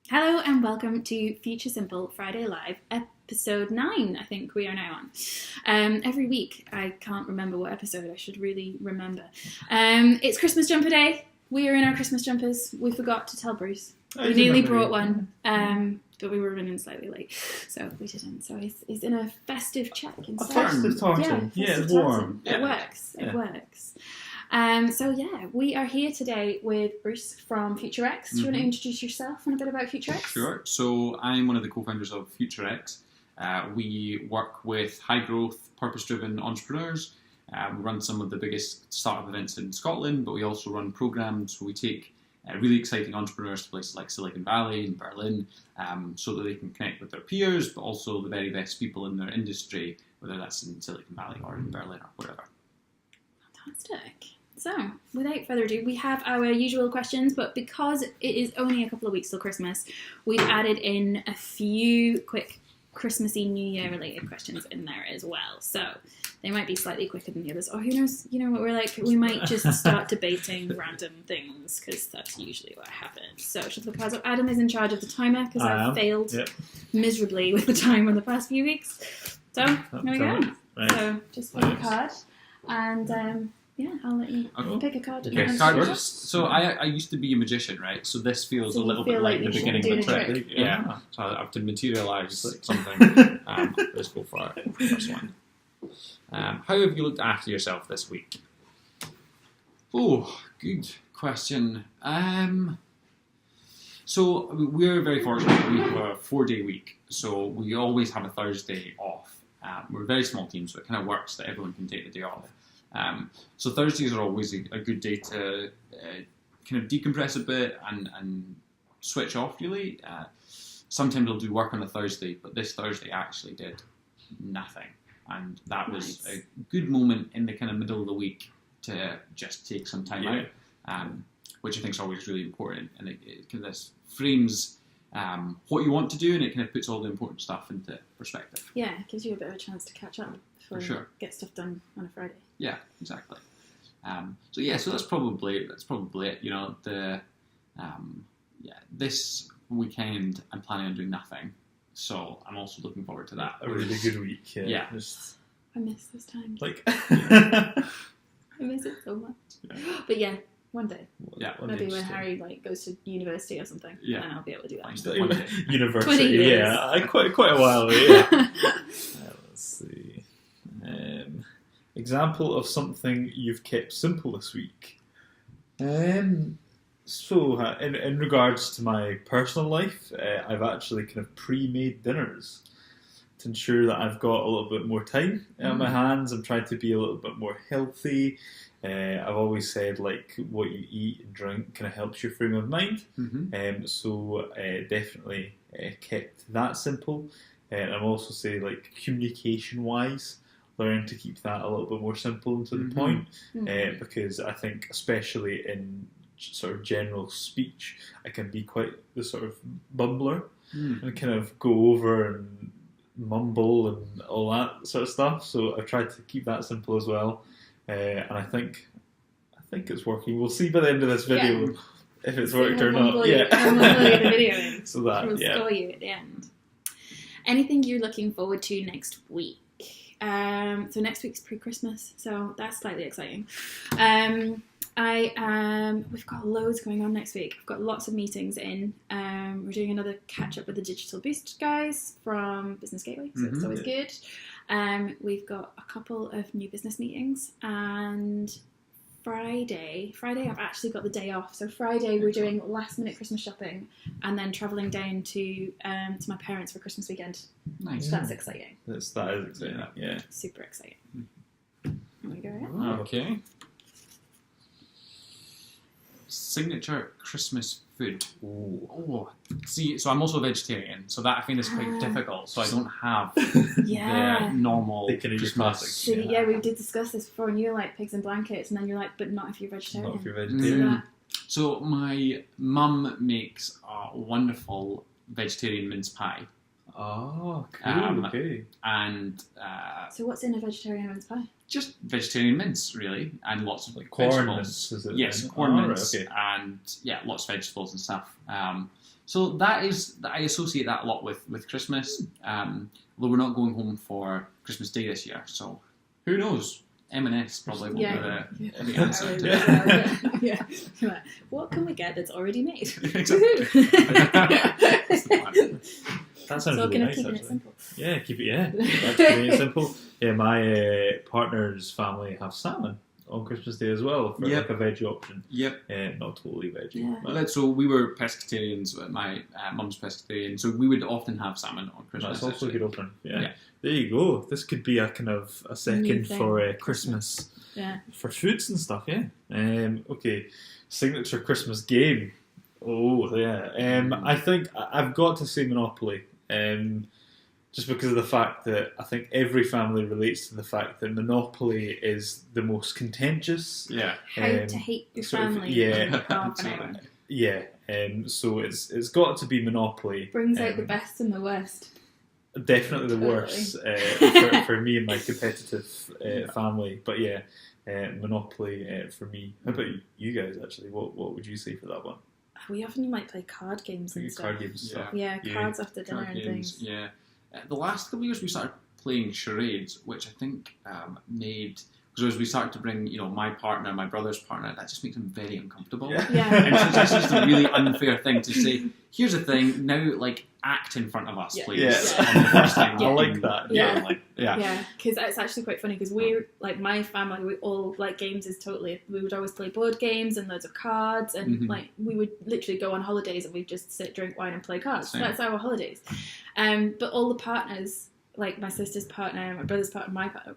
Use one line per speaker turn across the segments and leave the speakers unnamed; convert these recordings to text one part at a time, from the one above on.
Hello and welcome to Future Simple Friday Live, episode 9, I think we are now on. Every week, I can't remember what episode, I should really remember. It's Christmas jumper day. We are in our Christmas jumpers. We forgot to tell Bruce. We nearly brought one, but we were running slightly late, so we didn't. So he's in a festive check instead.
A festive tartan. Yeah, it's warm.
It works. It works. We are here today with Bruce from FutureX. Do you want to introduce yourself and a bit about FutureX?
Sure. So I'm one of the co-founders of FutureX. We work with high-growth, purpose-driven entrepreneurs. We run some of the biggest startup events in Scotland, but we also run programs where we take really exciting entrepreneurs to places like Silicon Valley and Berlin, so that they can connect with their peers, but also the very best people in their industry, whether that's in Silicon Valley or in Berlin or whatever.
Fantastic. So, without further ado, we have our usual questions, but because it is only a couple of weeks till Christmas, we've added in a few quick Christmassy, New Year related questions in there as well. So, they might be slightly quicker than the others. Or who knows, you know what we're like, we might just start debating random things, because that's usually what happens. So, shuffle the cards up. Adam is in charge of the timer, because I failed miserably with the timer the past few weeks. So, here we go. Right. So, just pick a card, and I'll let you pick a card.
Okay. So I used to be a magician, right? So this feels a little bit like the beginning of a trick. Yeah. So I have to materialise something. Let's go for it. First one. How have you looked after yourself this week? Oh, good question. So we're very fortunate. We have a 4-day week, so we always have a Thursday off. We're a very small team, so it kind of works that everyone can take the day off. So Thursdays are always a good day to kind of decompress a bit and switch off, really. Sometimes I'll do work on a Thursday, but this Thursday I actually did nothing. And that was a good moment in the kind of middle of the week to just take some time out, which I think is always really important. And it kind of frames what you want to do, and it kind of puts all the important stuff into perspective.
Yeah, it gives you a bit of a chance to catch up before you get stuff done on a Friday.
Yeah, exactly. So that's probably it. You know, this weekend I'm planning on doing nothing, so I'm also looking forward to that.
A really good week. Yeah.
I miss those times.
I
miss it so much. Yeah. But yeah, one day.
Yeah.
Maybe when Harry goes to university or something, then I'll be able to do that.
University. Yeah, quite a while. Yeah. Let's see. Example of something you've kept simple this week. So, in regards to my personal life, I've actually kind of pre-made dinners to ensure that I've got a little bit more time on my hands. I'm trying to be a little bit more healthy. I've always said, like, what you eat and drink kind of helps your frame of mind. So definitely kept that simple. And I'm also saying, like, communication-wise, learn to keep that a little bit more simple and to the point, because I think especially in sort of general speech, I can be quite the sort of bumbler and kind of go over and mumble and all that sort of stuff. So I've tried to keep that simple as well, and I think it's working. We'll see by the end of this video if it's worked or not.
The video
so that
we'll score you at the end. Anything you're looking forward to next week? So next week's pre-Christmas, so that's slightly exciting. We've got loads going on next week. We've got lots of meetings in. We're doing another catch-up with the Digital Boost guys from Business Gateway, so it's always good. We've got a couple of new business meetings, and Friday I've actually got the day off. So Friday we're doing last-minute Christmas shopping, and then travelling down to my parents for Christmas weekend.
Nice.
That's exciting.
That is exciting. Yeah.
Super exciting. Here we go.
Okay. Signature Christmas food. Oh, see, so I'm also a vegetarian, so that I find is quite difficult. So I don't have the normal Christmas.
So we did discuss this before, and you're like pigs and blankets, and then you're like, but not if you're vegetarian.
Not if you're vegetarian.
So my mum makes a wonderful vegetarian mince pie.
Oh, cool. Okay.
And
so what's in a vegetarian mince pie?
Just vegetarian mince, really, and lots of
Like corn
vegetables.
mince, is it?
Yes,
then?
corn
Oh, right,
mince,
okay.
and lots of vegetables and stuff. So that is, I associate that a lot with Christmas. Although we're not going home for Christmas Day this year, so who knows? M&S probably won't be the answer.
Yeah. What can we get that's already made?
Exactly. That's the plan.
That sounds
So
really
kind of
nice,
keeping
actually.
it simple.
Yeah, keep it. Yeah, that's pretty simple. Yeah, my partner's family have salmon on Christmas Day as well for
Yep.
like a veggie option.
Yep.
Not totally veggie.
Yeah.
But
So we were pescatarians. My mum's pescatarian, so we would often have salmon on Christmas.
that's also a
actually.
good option. Yeah.
Yeah.
There you go. This could be a kind of a
New
second
thing.
for Christmas
Yeah.
for foods and stuff. Yeah. Okay. Signature Christmas game. Oh yeah. I think I've got to say Monopoly. Just because of the fact that I think every family relates to the fact that Monopoly is the most contentious.
Yeah.
How to hate your
sort of-
family
yeah.
in half an hour.
Yeah. So it's got to be Monopoly.
Brings out the best and the worst.
Definitely the
Totally.
worst for me and my competitive family. But yeah, Monopoly for me. How about you guys? Actually, what would you say for that one?
We often might play card games
Like
and
your card
stuff.
games and
Yeah.
stuff.
Yeah,
Yeah.
cards after dinner
Card
and
games,
things.
yeah. The last couple of years we started playing charades, which I think made, because as we started to bring, my partner, my brother's partner, that just makes them very uncomfortable.
Yeah.
Yeah.
And so that's just a really unfair thing to say. Here's the thing, now act in front of us,
Yeah.
please.
Yeah.
On the first time.
I like that.
Yeah.
Yeah.
Because it's actually quite funny because we're like my family, we all like games is totally. We would always play board games and loads of cards, and
Mhm.
like we would literally go on holidays and we'd just sit, drink wine, and play cards.
Same.
That's our holidays. But all the partners, like my sister's partner, my brother's partner, my partner,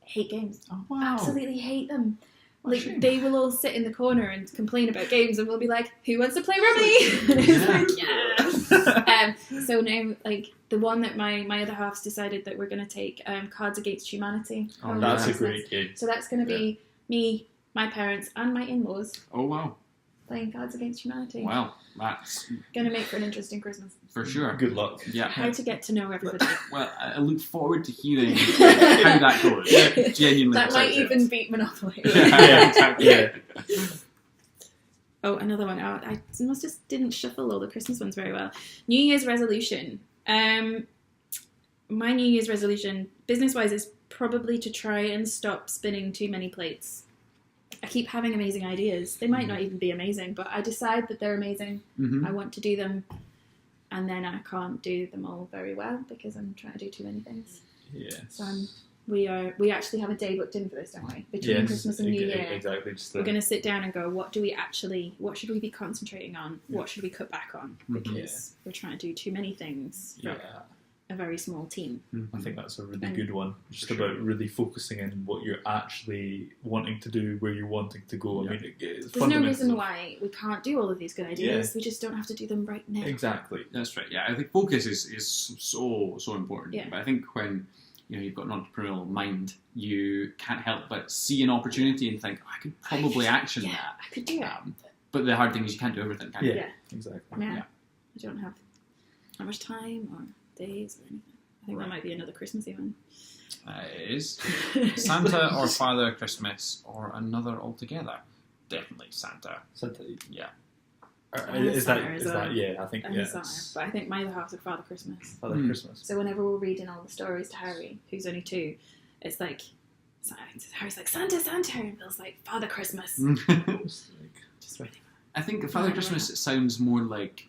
hate games.
Oh, wow.
Absolutely hate them.
What a
Like
shame.
they will all sit in the corner and complain about games, and we'll be like, "Who wants to play Rummy?" And it's like, yes. So now, like the one that my other half's decided that we're going to take Cards Against Humanity.
Oh,
over
That's a
Christmas.
great game.
So that's going to be me, my parents, and my in-laws
Oh, wow.
playing Cards Against Humanity.
Wow. That's
Going to make for an interesting Christmas.
for sure.
Good luck.
Yeah.
How to get to know everybody.
Well, I look forward to hearing how that goes. Genuinely
That might
excited.
even beat Monopoly.
Yeah, exactly.
Yeah.
Oh, another one. Oh, I must just didn't shuffle all the Christmas ones very well. New Year's resolution. My New Year's resolution, business-wise, is probably to try and stop spinning too many plates. I keep having amazing ideas. They might not even be amazing, but I decide that they're amazing.
Mhm.
I want to do them, and then I can't do them all very well because I'm trying to do too many things.
Yes.
So we actually have a day booked in for this, don't we? Between Christmas and New Year.
Exactly. Just
We're going to sit down and go, what should we be concentrating on? What should we cut back on?
Mhm.
Because we're trying to do too many things for
yeah.
a very small team.
I think that's a really
And-
good one. Just
For sure.
about really focusing in what you're actually wanting to do, where you're wanting to go.
Yeah.
I mean, it's
There's no reason
fundamental.
why we can't do all of these good ideas. We just don't have to do them right now.
Exactly.
That's right. Yeah, I think focus is so important.
Yeah.
But I think when you've got an entrepreneurial mind, you can't help but see an opportunity and think, I could probably action
Yeah,
that.
I could do it.
But the hard thing is you can't do everything, can you?
Yeah.
Exactly.
Yeah.
Yeah.
I don't have that much time or days or anything. I think that might be another Christmassy one.
It is. Santa or Father Christmas or another altogether? Definitely Santa.
Santa,
Yeah.
And
is
Santa
that
as
is
well.
that yeah? I think
And
yeah.
the Santa. But I think my other half's are Father Christmas.
Father
Mm.
Christmas.
So whenever we're reading all the stories to Harry, who's only 2, it's like Harry's like Santa, Santa, and Bill's like Father Christmas. Just ready.
I think Father
Yeah.
Christmas sounds more like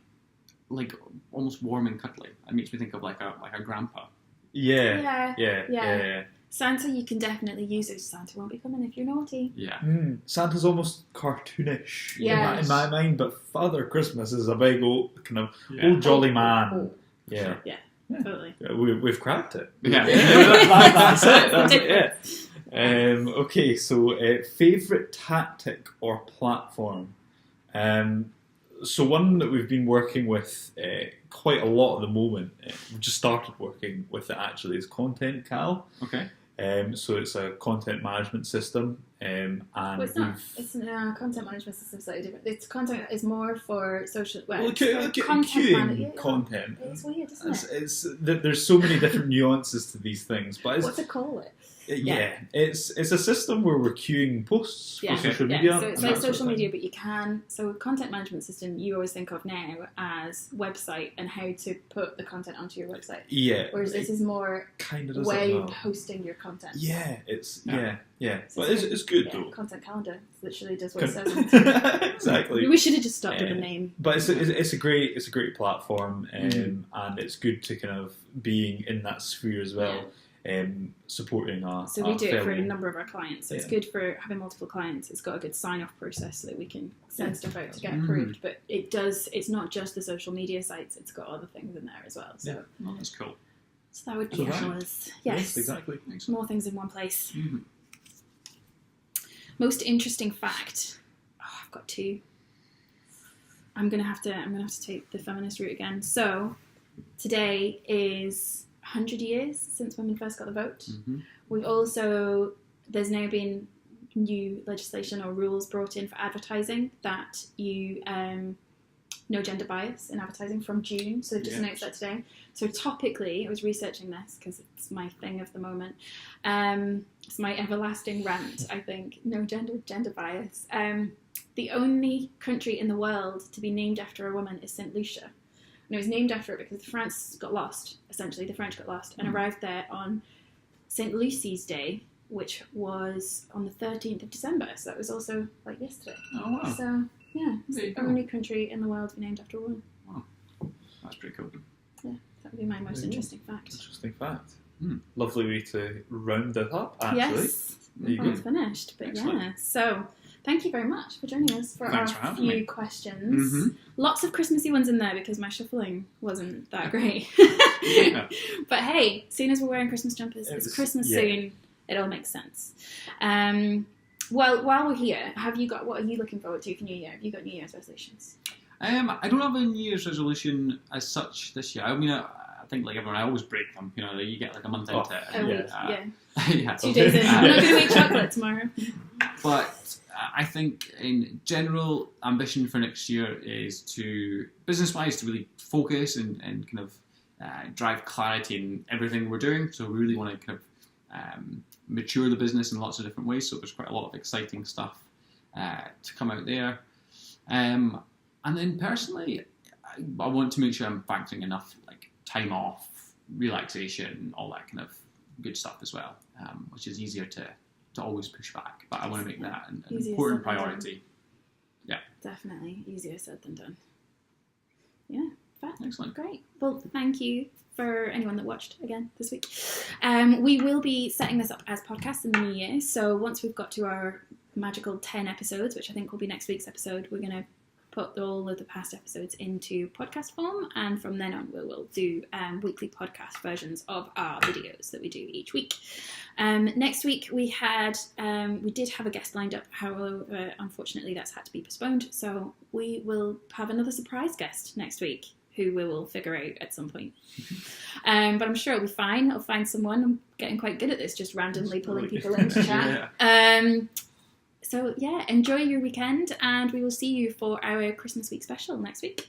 almost warm and cuddly. It makes me think of like a grandpa.
Yeah.
Yeah.
Yeah.
Santa, you can definitely use it. Santa won't be coming if you're naughty.
Yeah.
Santa's almost cartoonish
Yeah.
in my mind, but Father Christmas is a big old kind of
Yeah.
old jolly man.
Oh,
Yeah.
totally.
We've cracked it.
Yeah.
That's it. That's it.
Different.
Yeah. Okay, so favourite tactic or platform? So one that we've been working with quite a lot at the moment, we've just started working with it actually, is Content Cal.
Okay.
So it's a content management system, and
Well, it's not. It's content management system slightly different. It's content is more for social. Well, it's for
queuing content.
It's weird, isn't it?
There's so many different nuances to these things, but
What to call it?
It's a system where we're queuing posts
Yeah.
for social
Yeah,
media.
so it's
and
like
that sort
social
of thing.
media, but you can. So content management system, you always think of now as website and how to put the content onto your website.
Yeah.
Whereas this is more
kind of does
way
it
of
well.
hosting your content.
Yeah, it's
Yeah.
So
but it's good
yeah,
though.
content calendar. It literally does what it says.
Exactly.
We should have just stopped with the name.
But it's a great platform,
Mhm.
and it's good to kind of being in that sphere as well, supporting our.
So we
our
do it for a
fellow-
number of our clients. So it's
Yeah.
good for having multiple clients. It's got a good sign-off process so that we can send stuff out to get
Mhm.
approved. But it's not just the social media sites. It's got other things in there as well. So,
Yeah.
Well, that's cool.
so that would be
So that-
ours. Yes,
exactly.
more things in one place.
Mhm.
Most interesting fact. Oh, I've got two. I'm gonna have to take the feminist route again. So today is 100 years since women first got the vote.
Mhm.
We've also there's now been new legislation or rules brought in for advertising that you no gender bias in advertising from June. So they've just
Yeah.
announced that today. So topically, I was researching this because it's my thing of the moment. It's my everlasting rant, I think. No gender bias. The only country in the world to be named after a woman is St. Lucia. And it was named after it because France got lost, essentially. The French got lost and arrived there on St. Lucy's Day, which was on the 13th of December. So that was also like yesterday.
Oh, wow.
So, yeah, it's
There you
the
go.
only country in the world to be named after a woman.
That's pretty cool.
Yeah, that would be my most
There you go.
interesting fact.
Interesting fact.
Hmm.
Lovely way to round it up. Actually,
Yes,
There you
well,
go.
it's finished. But
Excellent.
yeah, so thank you very much for joining us for
Thanks
our
for having
few
me.
questions.
Mhm.
Lots of Christmassy ones in there because my shuffling wasn't that great.
Yeah.
But hey, soon as we're wearing Christmas jumpers, it's
It's-
Christmas
yeah.
soon. It all makes sense. Well, while we're here, what are you looking forward to for New Year? Have you got New Year's resolutions?
I don't have a New Year's resolution as such this year. I mean, I think like everyone, I always break them. You know, you get like a month
Oh,
into it.
A
and,
week, yeah.
yeah.
2 days in. I'm not going to eat chocolate tomorrow.
But I think in general, ambition for next year is to, business-wise, to really focus and kind of drive clarity in everything we're doing. So we really want to kind of mature the business in lots of different ways. So there's quite a lot of exciting stuff to come out there. And then personally, I want to make sure I'm factoring enough like time off, relaxation, all that kind of good stuff as well, which is easier to always push back. But I want to make that an
Easier
important
said than done.
priority.
Definitely easier said than done. Yeah, fair.
Excellent.
Great. Well, thank you for anyone that watched again this week. We will be setting this up as podcasts in the new year. So once we've got to our magical 10 episodes, which I think will be next week's episode, we're going to put all of the past episodes into podcast form, and from then on we will do weekly podcast versions of our videos that we do each week. Next week we did have a guest lined up, however unfortunately that's had to be postponed, so we will have another surprise guest next week who we will figure out at some point. But I'm sure it'll be fine. I'll find someone. I'm getting quite good at this, just randomly pulling people in to chat. So yeah, enjoy your weekend, and we will see you for our Christmas week special next week.